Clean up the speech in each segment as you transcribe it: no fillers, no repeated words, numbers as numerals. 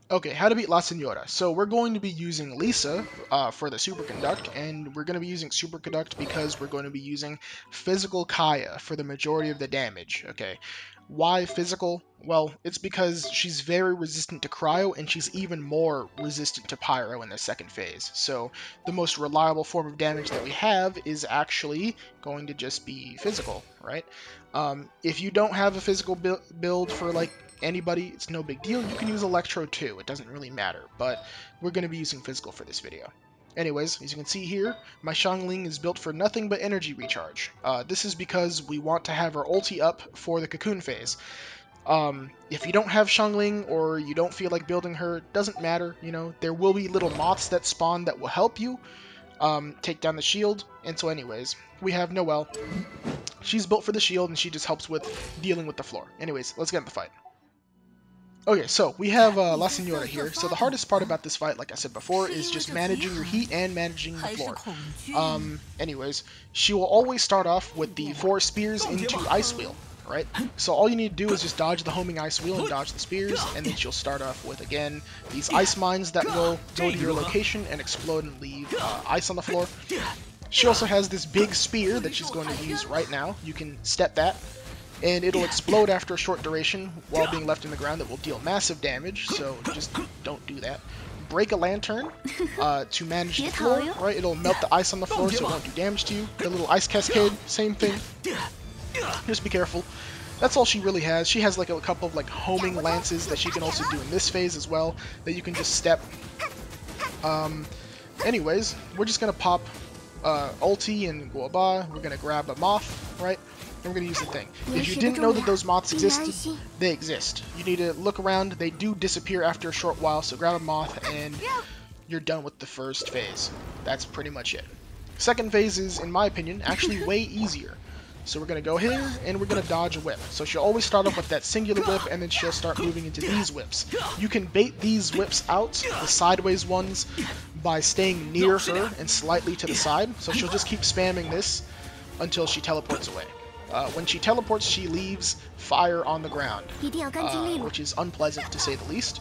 Okay, how to beat La Signora. So we're going to be using Lisa for the Superconduct, and we're going to be using Superconduct because we're going to be using Physical Kaya for the majority of the damage, okay? Why physical? Well, it's because she's very resistant to Cryo, and she's even more resistant to Pyro in the second phase. So the most reliable form of damage that we have is actually going to just be physical, right? If you don't have a physical build for, like, anybody, it's no big deal. You can use Electro too, it doesn't really matter, but we're going to be using physical for this video. Anyways, as you can see here, my Xiangling is built for nothing but energy recharge. This is because we want to have our ulti up for the Cocoon phase. If you don't have Xiangling or you don't feel like building her, it doesn't matter, you know, there will be little moths that spawn that will help you take down the shield, and so anyways, we have Noelle. She's built for the shield and she just helps with dealing with the floor. Anyways, let's get in the fight. Okay, so we have La Signora here. So the hardest part about this fight, like I said before, is just managing your heat and managing the floor. Anyways, she will always start off with the 4 spears into Ice Wheel, right? So all you need to do is just dodge the homing Ice Wheel and dodge the spears, and then she'll start off with, again, these ice mines that will go to your location and explode and leave ice on the floor. She also has this big spear that she's going to use right now. You can step that, and it'll explode after a short duration while being left in the ground that will deal massive damage, so just don't do that. Break a lantern to manage the floor, right? It'll melt the ice on the floor so it won't do damage to you. The little ice cascade, same thing. Just be careful. That's all she really has. She has like a couple of like homing lances that she can also do in this phase as well, that you can just step. Anyways, we're just gonna pop ulti and Guoba. We're gonna grab a moth, right? And we're gonna use the thing. If you didn't know that those moths existed, they exist. You need to look around. They do disappear after a short while, so grab a moth and you're done with the first phase. That's pretty much it. Second phase is, in my opinion, actually way easier. So we're gonna go here and we're gonna dodge a whip. So she'll always start off with that singular whip and then she'll start moving into these whips. You can bait these whips out, the sideways ones, by staying near her and slightly to the side. So she'll just keep spamming this until she teleports away. When she teleports, she leaves fire on the ground, which is unpleasant to say the least.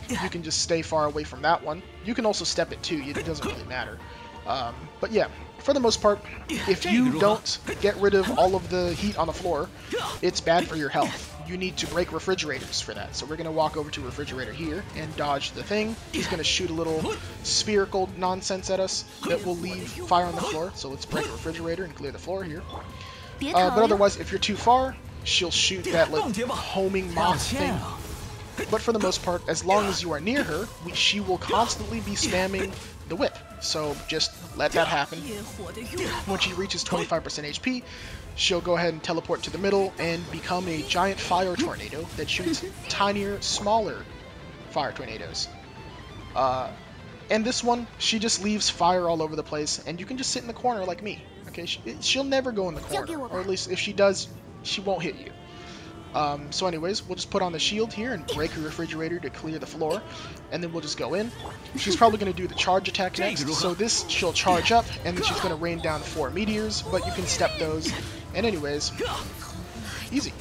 You can just stay far away from that one. You can also step it too, it doesn't really matter. But yeah, for the most part, if you don't get rid of all of the heat on the floor, it's bad for your health. You need to break refrigerators for that. So we're going to walk over to refrigerator here and dodge the thing. He's going to shoot a little spherical nonsense at us that will leave fire on the floor. So let's break a refrigerator and clear the floor here. But otherwise, if you're too far, she'll shoot that little homing moth thing. But for the most part, as long as you are near her, she will constantly be spamming the whip. So just let that happen. When she reaches 25% HP, she'll go ahead and teleport to the middle and become a giant fire tornado that shoots tinier, smaller fire tornadoes. And this one, she just leaves fire all over the place, and you can just sit in the corner like me. Okay, she'll never go in the corner, or at least if she does, she won't hit you. So anyways, we'll just put on the shield here and break a refrigerator to clear the floor, and then we'll just go in. She's probably going to do the charge attack next, so this she'll charge up, and then she's going to rain down 4 meteors, but you can step those, and anyways, easy.